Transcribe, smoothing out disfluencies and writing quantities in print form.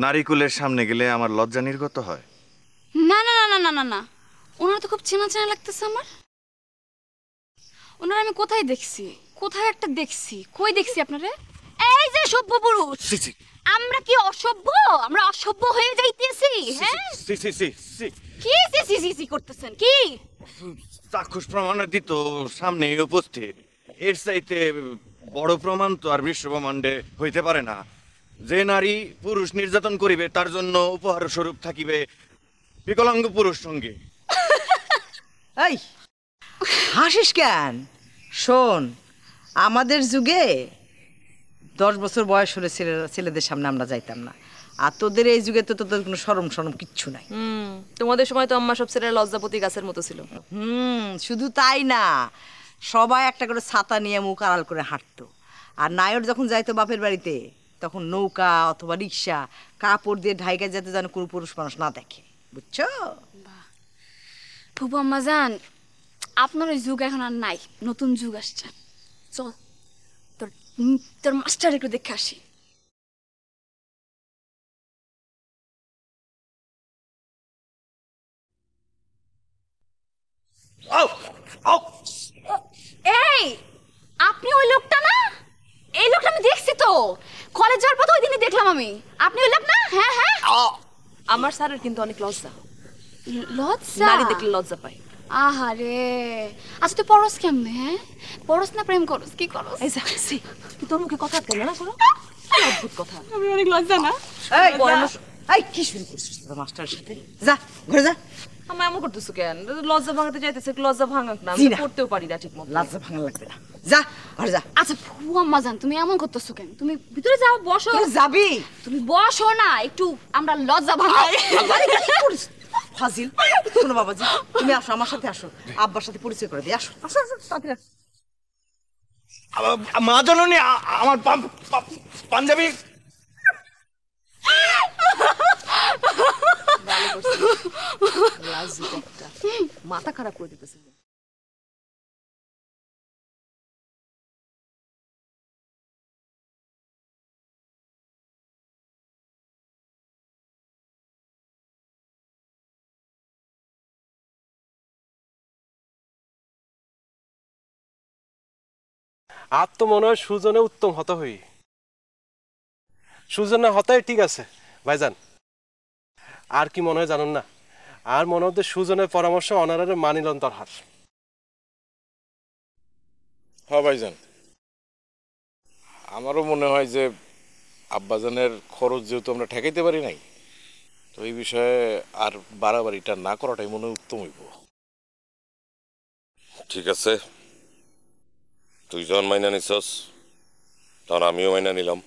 নারীকুলের সামনে গেলে আমার লজ্জা নির্গত হয়? না না না না না না না, ওনারা তো খুব চেনা চেনা লাগতেছে আমার। ওনারা আমি কোথায় দেখছি, কোথায় একটা দেখছি, কই দেখছি আপনারে? এই যে সভ্য পুরুষ, আমরা কি অসভ্য? আমরা অসভ্য হয়ে যাইতেছি? হ্যাঁ সি সি সি সি কি সি সি সি সি করতেছেন কি? চাক্ষুষ প্রমাণাদি তো সামনে উপস্থিত, এর চাইতে বড় প্রমাণ তো আর বিশ্ব ব্রহ্মাণ্ডে হইতে পারে না। যে নারী পুরুষ নির্যাতন করিবে তার জন্য উপহার স্বরূপ থাকিবে বিকলাঙ্গ পুরুষ সঙ্গে। এই হাসিস কেন? শোন, আমাদের যুগে 10 বছর বয়স হলে ছেলেদের সামনে আমরা যাইতাম না, আর তোদের এই যুগে তো তোদের কোনো শরম কিচ্ছু নাই। তোমাদের সময় তো আম্মা সব ছেলেরা লজ্জাপতি গাছের মতো ছিল। শুধু তাই না, সবাই একটা করে ছাতা নিয়ে মুখ আড়াল করে হাঁটতো। আর নায়র যখন যাইতো বাপের বাড়িতে, তখন নৌকা অথবা রিক্সা কাপড় দিয়ে ঢাইকা যেতে যেন কোনো পুরুষ মানুষ না দেখে, বুঝছো? ফুপু আম্মা জান, আপনার ওই যুগ এখন আর নাই, নতুন যুগ আসছে। চল তোর তোর মাস্টার একটু দেখে আসি। এই আপনি ওই লোকটা না? এই লোকটা আমি দেখছি তো, কলেজ যাওয়ার পথে ওই দিনই দেখলাম আমি। আপনি ওই লোক না? হ্যাঁ হ্যাঁ। আমার স্যারের কিন্তু অনেক লজ্জা, লজ্জা? নারী দেখলে লজ্জা পায়। আহারে, আচ্ছা তুই পড়স কেমনে? হ্যাঁ পড়স না প্রেম করস, কি করস? এই যাচ্ছি, তুই তোর মুখে কথা কেন না? শোনো অদ্ভুত কথা। আমি অনেক লজ্জা না? এই কি শুরু করছিস তোর মাস্টারের সাথে? যা ঘরে যা। আমার এমন করতেছো কেন? লজ্জা ভাঙাতে চাইতেছে, একটু লজ্জা ভাঙাক না, আমি পড়তেও পারি না ঠিক মতো। লজ্জা ভাঙা লাগবে না, যা ঘরে যা। আচ্ছা ফুপু আম্মা জান, তুমি এমন করতেছো কেন? তুমি ভিতরে যাও, বসো। যাবি? তুমি বসো না একটু, আমরা লজ্জা ভাঙাই। ফাজিল। শোনো বাবাজি, তুমি আসো আমার সাথে, আসো আব্বার সাথে পরিচয় করে দিই। আসো আসো আসো তাড়াতাড়ি আসো। মা জননী, আমার পাঞ্জাবি। মাথা খারাপ করে দিতেছে। আর তো মনে হয় সুজনে উত্তম হত হই। সুজনে হতাই ঠিক আছে ভাইজান। আর কি মনে হয় জানুন না? আর মনে হচ্ছে সুজনের পরামর্শ অনারারে মানিলন তোর হার। হ্যাঁ ভাইজান, আমারও মনে হয় যে আব্বাজানের খরচ যেহেতু আমরা ঠেকাইতে পারি নাই, তো এই বিষয়ে আর বাড়াবাড়িটা না করাটাই মনে হয় উত্তম হইব। ঠিক আছে, তুই যখন মাইনা নিছস তখন আমিও মাইনা নিলাম।